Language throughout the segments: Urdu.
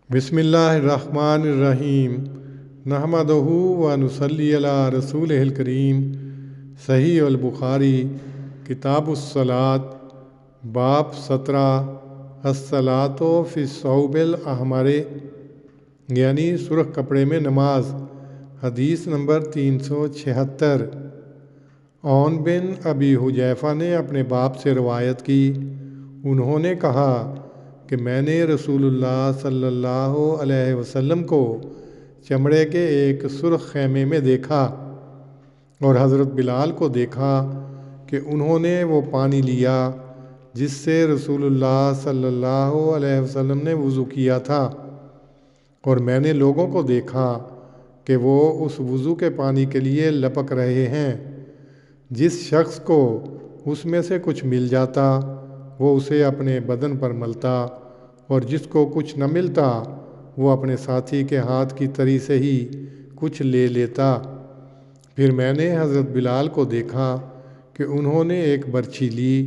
بسم اللہ الرحمن الرحیم نحمدہ و نصلی علی رسول الکریم۔ صحیح البخاری کتاب الصلاۃ باب 17 الصلاۃ فی الثوب الاحمر، یعنی سرخ کپڑے میں نماز۔ حدیث نمبر 376۔ عون بن ابی حذیفہ نے اپنے باپ سے روایت کی، انہوں نے کہا کہ میں نے رسول اللہ صلی اللہ علیہ وسلم کو چمڑے کے ایک سرخ خیمے میں دیکھا، اور حضرت بلال کو دیکھا کہ انہوں نے وہ پانی لیا جس سے رسول اللہ صلی اللہ علیہ وسلم نے وضو کیا تھا، اور میں نے لوگوں کو دیکھا کہ وہ اس وضو کے پانی کے لیے لپک رہے ہیں۔ جس شخص کو اس میں سے کچھ مل جاتا وہ اسے اپنے بدن پر ملتا، اور جس کو کچھ نہ ملتا وہ اپنے ساتھی کے ہاتھ کی تری سے ہی کچھ لے لیتا۔ پھر میں نے حضرت بلال کو دیکھا کہ انہوں نے ایک برچھی لی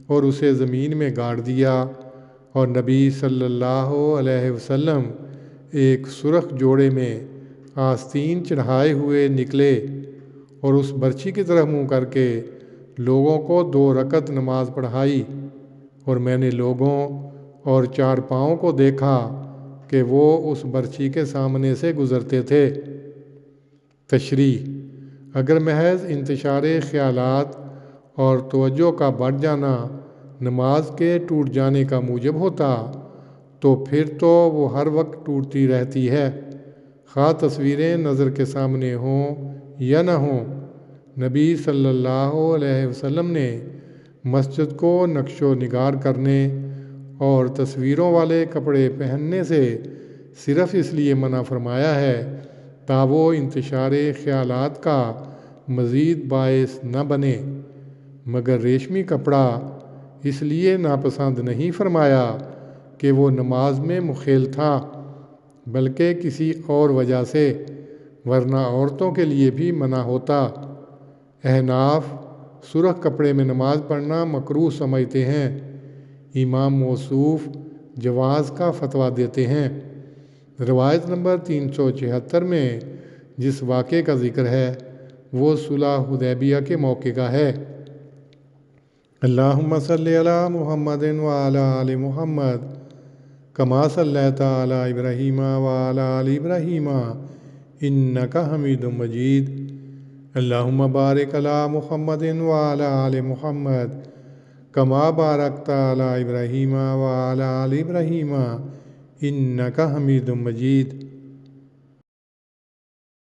اور اسے زمین میں گاڑ دیا، اور نبی صلی اللہ علیہ وسلم ایک سرخ جوڑے میں آستین چڑھائے ہوئے نکلے، اور اس برچھی کی طرف منہ کر کے لوگوں کو 2 رکعت نماز پڑھائی، اور میں نے لوگوں اور 4 پاؤں کو دیکھا کہ وہ اس برچھی کے سامنے سے گزرتے تھے۔ تشریح: اگر محض انتشار خیالات اور توجہ کا بڑھ جانا نماز کے ٹوٹ جانے کا موجب ہوتا تو پھر تو وہ ہر وقت ٹوٹتی رہتی ہے، خواہ تصویریں نظر کے سامنے ہوں یا نہ ہوں۔ نبی صلی اللہ علیہ وسلم نے مسجد کو نقش و نگار کرنے اور تصویروں والے کپڑے پہننے سے صرف اس لیے منع فرمایا ہے تا وہ انتشار خیالات کا مزید باعث نہ بنے، مگر ریشمی کپڑا اس لیے ناپسند نہیں فرمایا کہ وہ نماز میں مخل تھا، بلکہ کسی اور وجہ سے، ورنہ عورتوں کے لیے بھی منع ہوتا۔ احناف سرخ کپڑے میں نماز پڑھنا مکروہ سمجھتے ہیں، امام موصوف جواز کا فتویٰ دیتے ہیں۔ روایت نمبر 376 میں جس واقعے کا ذکر ہے وہ صلح حدیبیہ کے موقع کا ہے۔ اللہم صلی علی محمد وعلی آل محمد کما صلیت علی ابراہیم وعلی آل ابراہیم انک حمید مجید۔ اللہم بارک علی محمد وعلی آل محمد کما بارکت علی ابراہیم وعلی آل ابراہیم انک حمید مجید۔